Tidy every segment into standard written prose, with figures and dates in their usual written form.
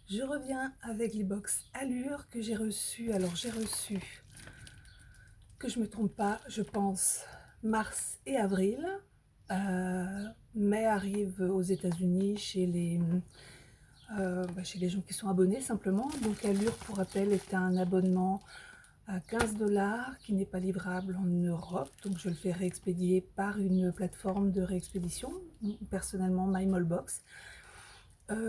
Je reviens avec les box Allure que j'ai reçues. Alors j'ai reçu, que je ne me trompe pas, je pense mars et avril. Mai arrive aux États-Unis chez les gens qui sont abonnés simplement. Donc Allure, pour rappel, est un abonnement à 15 $ qui n'est pas livrable en Europe. Donc je le fais réexpédier par une plateforme de réexpédition, personnellement MyMallbox.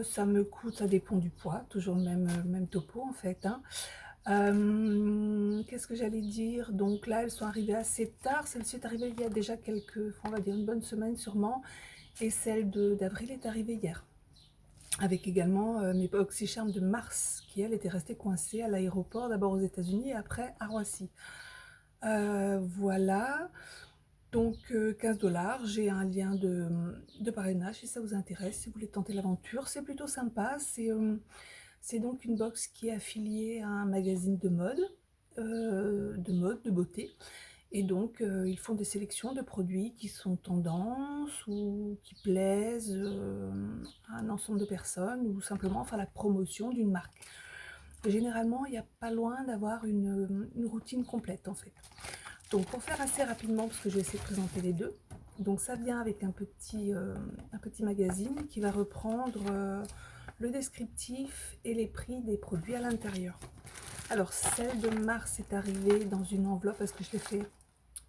Ça me coûte, ça dépend du poids, toujours le même topo en fait, hein. Qu'est-ce que j'allais dire? Donc là, elles sont arrivées assez tard. Celle-ci est arrivée il y a déjà on va dire une bonne semaine sûrement. Et celle d'avril est arrivée hier. Avec également mes Oxycharm de mars, qui elle était restée coincée à l'aéroport, d'abord aux États-Unis et après à Roissy. Voilà. Donc 15 $, j'ai un lien de parrainage si ça vous intéresse, si vous voulez tenter l'aventure. C'est plutôt sympa. C'est donc une box qui est affiliée à un magazine de beauté. Et donc, ils font des sélections de produits qui sont tendance ou qui plaisent à un ensemble de personnes ou simplement faire la promotion d'une marque. Généralement, il n'y a pas loin d'avoir une routine complète en fait. Donc, pour faire assez rapidement, parce que je vais essayer de présenter les deux, donc ça vient avec un petit magazine qui va reprendre le descriptif et les prix des produits à l'intérieur. Alors, celle de mars est arrivée dans une enveloppe parce que je l'ai fait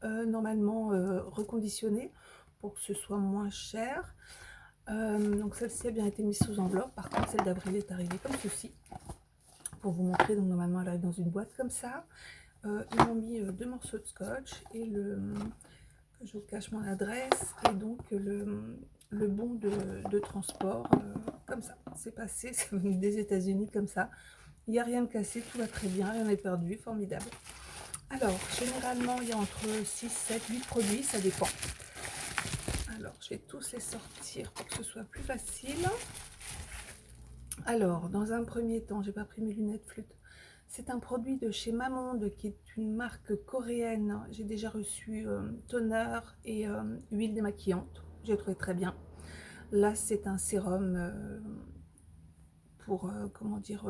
normalement reconditionnée pour que ce soit moins cher. Donc celle-ci a bien été mise sous enveloppe. Par contre, celle d'avril est arrivée comme ceci. Pour vous montrer, donc normalement elle arrive dans une boîte comme ça. Ils m'ont mis 2 morceaux de scotch et que je vous cache mon adresse et donc le bon de transport comme ça. C'est passé, c'est venu des États-Unis comme ça. Il n'y a rien de cassé, tout va très bien, rien n'est perdu, formidable. Alors, généralement, il y a entre 6, 7, 8 produits, ça dépend. Alors, je vais tous les sortir pour que ce soit plus facile. Alors, dans un premier temps, j'ai pas pris mes lunettes flûte. C'est un produit de chez Mamonde, qui est une marque coréenne. J'ai déjà reçu toner et huile démaquillante. J'ai trouvé très bien. Là, c'est un sérum pour, comment dire,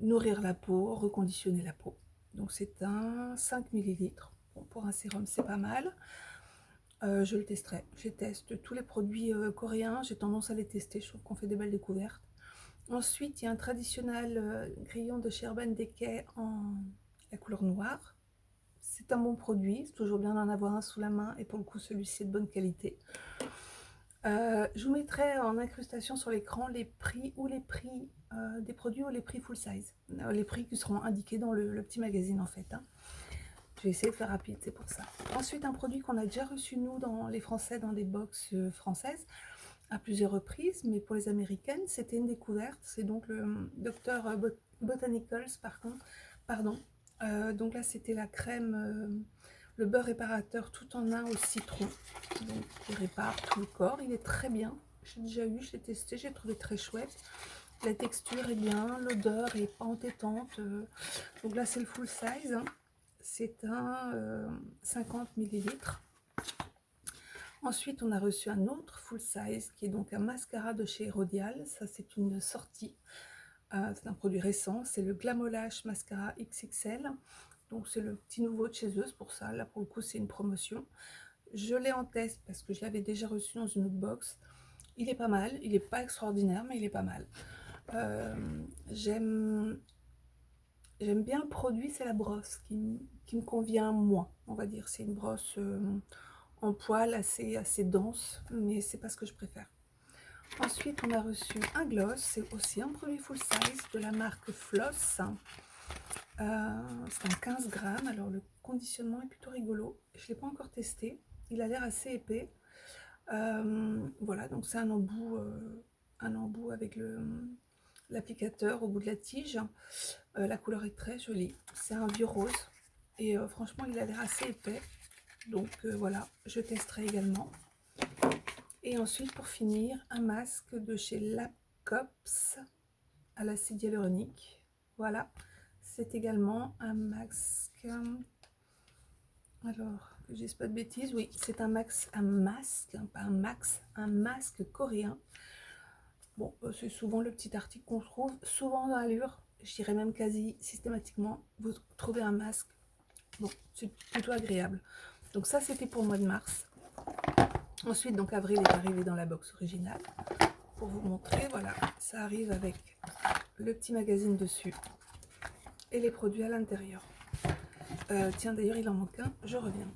nourrir la peau, reconditionner la peau. Donc, c'est un 5 millilitres. Bon, pour un sérum, c'est pas mal. Je le testerai. Je teste tous les produits coréens. J'ai tendance à les tester. Je trouve qu'on fait des belles découvertes. Ensuite, il y a un traditionnel grillon de chez Urban Decay en la couleur noire. C'est un bon produit. C'est toujours bien d'en avoir un sous la main. Et pour le coup, celui-ci est de bonne qualité. Je vous mettrai en incrustation sur l'écran les prix des produits ou les prix full size. Les prix qui seront indiqués dans le petit magazine en fait, hein. Je vais essayer de faire rapide, c'est pour ça. Ensuite, un produit qu'on a déjà reçu, nous, dans les Français, dans des box françaises, à plusieurs reprises, mais pour les américaines, c'était une découverte. C'est donc le Dr Botanicals, pardon. Donc là, c'était la crème, le beurre réparateur tout en un au citron, donc qui répare tout le corps. Il est très bien. J'ai déjà eu, je l'ai testé, j'ai trouvé très chouette. La texture est bien, l'odeur est pas entêtante. Donc là, c'est le full size. C'est un 50 millilitres. Ensuite, on a reçu un autre full size qui est donc un mascara de chez Rodial. Ça, c'est une sortie. C'est un produit récent. C'est le Glamolash Mascara XXL. Donc, c'est le petit nouveau de chez eux. C'est pour ça. Là, pour le coup, c'est une promotion. Je l'ai en test parce que je l'avais déjà reçu dans une autre box. Il est pas mal. Il n'est pas extraordinaire, mais il est pas mal. J'aime bien le produit. C'est la brosse qui me convient moins, on va dire. C'est une brosse en poil assez dense, mais c'est pas ce que je préfère. Ensuite, on a reçu un gloss, c'est aussi un produit full size de la marque Floss. C'est un 15 grammes. Alors, le conditionnement est plutôt rigolo. Je ne l'ai pas encore testé. Il a l'air assez épais. Voilà, donc c'est un embout avec l'applicateur au bout de la tige. La couleur est très jolie. C'est un vieux rose. Et franchement, il a l'air assez épais. Donc voilà, je testerai également. Et ensuite, pour finir, un masque de chez Lacops à l'acide hyaluronique. Voilà, c'est également un masque. Alors, que je dise pas de bêtises, oui, c'est un masque, pas un max, un masque coréen. Bon, c'est souvent le petit article qu'on trouve, souvent dans Allure, je dirais même quasi systématiquement, vous trouvez un masque. Bon, c'est plutôt agréable. Donc ça, c'était pour le mois de mars. Ensuite, donc avril est arrivé dans la box originale. Pour vous montrer, voilà, ça arrive avec le petit magazine dessus et les produits à l'intérieur. Tiens, d'ailleurs, il en manque un, je reviens.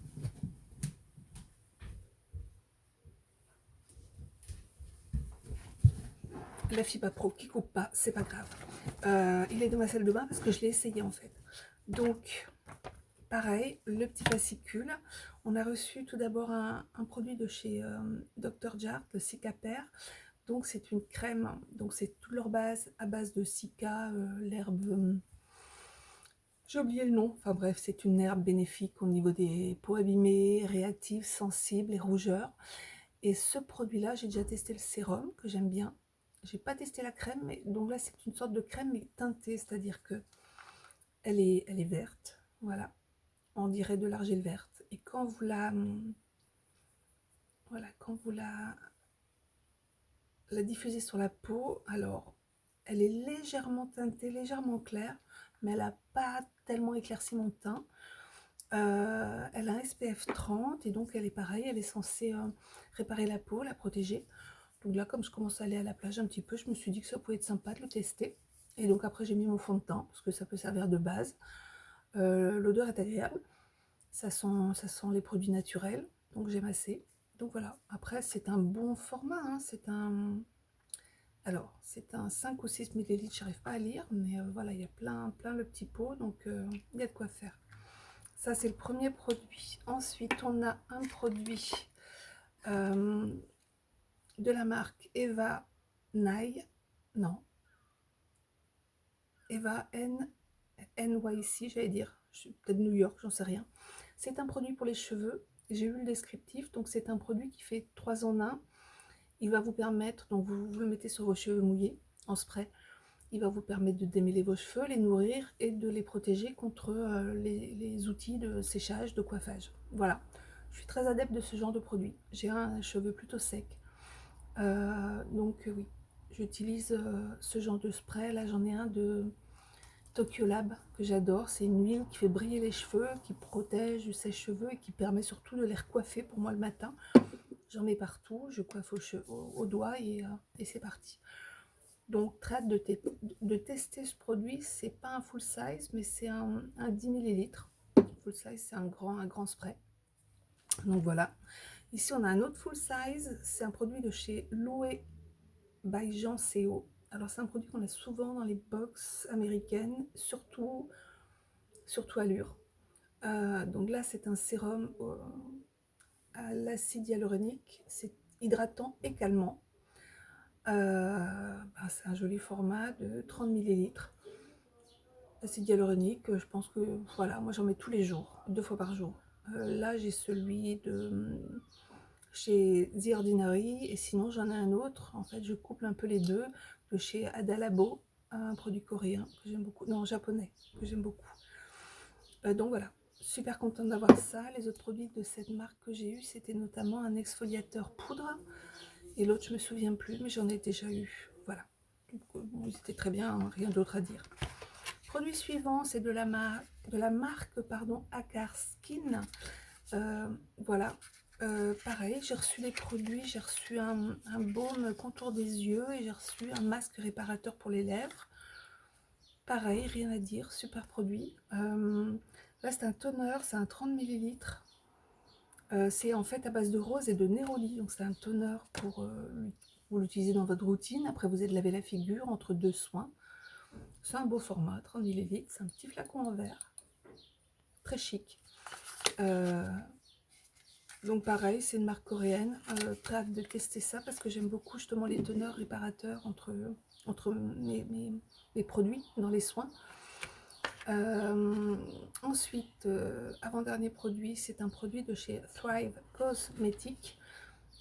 La FIBA Pro qui coupe pas, c'est pas grave. Il est dans ma salle de bain parce que je l'ai essayé en fait. Donc, pareil, le petit fascicule. On a reçu tout d'abord un produit de chez Dr. Jart, le Cicapair. Donc, c'est une crème. Donc, c'est toute leur base à base de cica, l'herbe. J'ai oublié le nom. Enfin bref, c'est une herbe bénéfique au niveau des peaux abîmées, réactives, sensibles et rougeurs. Et ce produit-là, j'ai déjà testé le sérum que j'aime bien. J'ai pas testé la crème, mais donc là, c'est une sorte de crème mais teintée, c'est-à-dire que elle est verte. Voilà, on dirait de l'argile verte. Et quand vous la, voilà, quand vous la diffusez sur la peau, alors elle est légèrement teintée, légèrement claire, mais elle n'a pas tellement éclairci mon teint. Elle a un SPF 30 et donc elle est pareille, elle est censée réparer la peau, la protéger. Donc là, comme je commence à aller à la plage un petit peu, je me suis dit que ça pouvait être sympa de le tester. Et donc après, j'ai mis mon fond de teint parce que ça peut servir de base. L'odeur est agréable. Ça sent les produits naturels, donc j'aime assez. Donc voilà, après c'est un bon format, hein. C'est un 5 ou 6 millilitres, j'arrive pas à lire, mais voilà, il y a plein le petit pot, donc il y a de quoi faire. Ça, c'est le premier produit. Ensuite, on a un produit de la marque Eva Nye. Non. Eva NYC, j'allais dire. Peut-être New York, j'en sais rien. C'est un produit pour les cheveux. J'ai eu le descriptif. Donc, c'est un produit qui fait 3 en 1. Il va vous permettre, donc vous le mettez sur vos cheveux mouillés en spray. Il va vous permettre de démêler vos cheveux, les nourrir et de les protéger contre les outils de séchage, de coiffage. Voilà, je suis très adepte de ce genre de produit. J'ai un cheveu plutôt sec. Donc oui, j'utilise ce genre de spray. Là, j'en ai un de Tokyo Lab que j'adore. C'est une huile qui fait briller les cheveux, qui protège du sèche-cheveux et qui permet surtout de les recoiffer pour moi le matin. J'en mets partout, je coiffe aux doigts et c'est parti. Donc, très hâte de tester ce produit. C'est pas un full size, mais c'est un 10 millilitres. Full size, c'est un grand spray. Donc voilà. Ici, on a un autre full size. C'est un produit de chez Loué by Jean CO. Alors, c'est un produit qu'on a souvent dans les box américaines, surtout Allure. Donc là, c'est un sérum à l'acide hyaluronique. C'est hydratant et calmant. C'est un joli format de 30 millilitres. Acide hyaluronique, je pense que voilà, moi j'en mets tous les jours, 2 fois par jour. Là, j'ai celui de chez The Ordinary et sinon j'en ai un autre. En fait, je couple un peu les deux de chez Adalabo, un produit coréen que j'aime beaucoup, non japonais que j'aime beaucoup. Donc voilà, super contente d'avoir ça. Les autres produits de cette marque que j'ai eu, c'était notamment un exfoliateur poudre et l'autre je me souviens plus, mais j'en ai déjà eu. Voilà, bon, c'était très bien, hein, rien d'autre à dire. Produit suivant, c'est de la marque Akar Skin. Voilà. Pareil, j'ai reçu les produits, j'ai reçu un baume contour des yeux et j'ai reçu un masque réparateur pour les lèvres. Pareil, rien à dire, super produit. Là, c'est un toner, c'est un 30 millilitres. C'est en fait à base de rose et de néroli. Donc, c'est un toner pour vous l'utilisez dans votre routine. Après, vous êtes lavé la figure entre 2 soins. C'est un beau format, 30 millilitres. C'est un petit flacon en verre. Très chic. Donc pareil, c'est une marque coréenne. Très hâte de tester ça parce que j'aime beaucoup justement les teneurs réparateurs entre mes produits dans les soins. Ensuite, avant-dernier produit, c'est un produit de chez Thrive Cosmetics.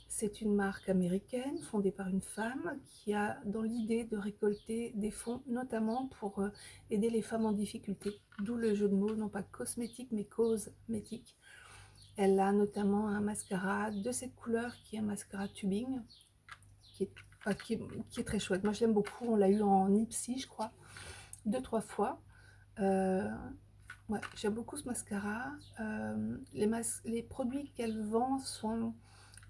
C'est une marque américaine fondée par une femme qui a dans l'idée de récolter des fonds, notamment pour aider les femmes en difficulté. D'où le jeu de mots, non pas cosmétique, mais cosmétique. Elle a notamment un mascara de cette couleur qui est un mascara tubing, qui est qui est très chouette. Moi, je l'aime beaucoup. On l'a eu en Ipsy, je crois, 2-3 fois. Euh, ouais, j'aime beaucoup ce mascara. Les produits qu'elle vend sont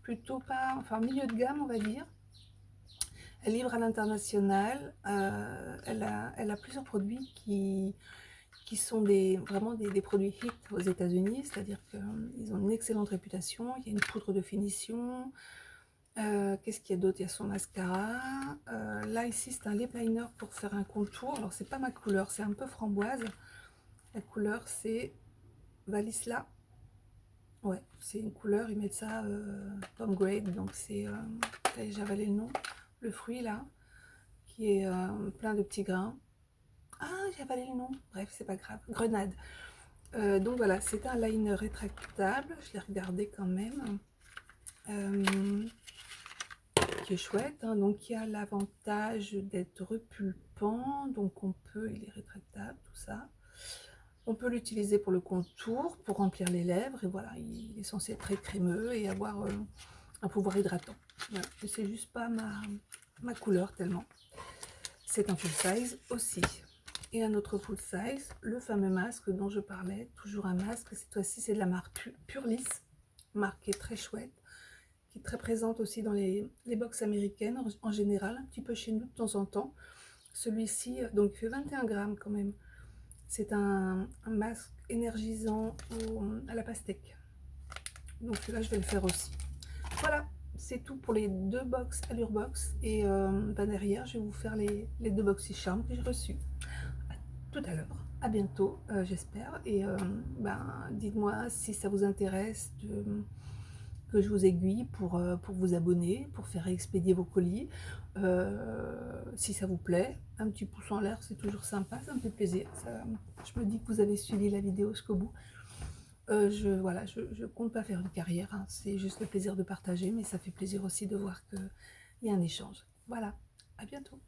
plutôt pas, enfin, milieu de gamme, on va dire. Elle livre à l'international. Elle a plusieurs produits qui sont vraiment des produits hits aux États-Unis, c'est-à-dire qu'ils ont une excellente réputation. Il y a une poudre de finition. Qu'est-ce qu'il y a d'autre? Il y a son mascara. Là, ici, c'est un lip liner pour faire un contour. Alors, c'est pas ma couleur, c'est un peu framboise. La couleur, c'est Valisla. Ouais, c'est une couleur, ils mettent ça Tom Grade, donc c'est, j'ai avalé le nom, le fruit là, qui est plein de petits grains. Ah, j'ai avalé le nom, bref, c'est pas grave, grenade. Donc voilà, c'est un liner rétractable, je l'ai regardé quand même, qui est chouette, hein. Donc il y a l'avantage d'être repulpant, donc il est rétractable, tout ça. On peut l'utiliser pour le contour, pour remplir les lèvres, et voilà, il est censé être très crémeux et avoir un pouvoir hydratant. Voilà. Et c'est juste pas ma couleur tellement. C'est un full size aussi. Et un autre full size, le fameux masque dont je parlais, toujours un masque, cette fois-ci c'est de la marque Purlis, marque qui est très chouette, qui est très présente aussi dans les box américaines en général, un petit peu chez nous de temps en temps. Celui-ci, donc il fait 21 grammes quand même. C'est un masque énergisant à la pastèque. Donc celui-là, je vais le faire aussi. Voilà, c'est tout pour les 2 box Allure Box. Et derrière, je vais vous faire les 2 box Charm que j'ai reçus. À tout à l'heure, à bientôt, j'espère. Et dites-moi si ça vous intéresse que je vous aiguille pour vous abonner, pour faire expédier vos colis. Si ça vous plaît, un petit pouce en l'air, c'est toujours sympa, ça me fait plaisir. Je me dis que vous avez suivi la vidéo jusqu'au bout. Je compte pas faire une carrière, hein. C'est juste le plaisir de partager, mais ça fait plaisir aussi de voir qu'il y a un échange. Voilà, à bientôt.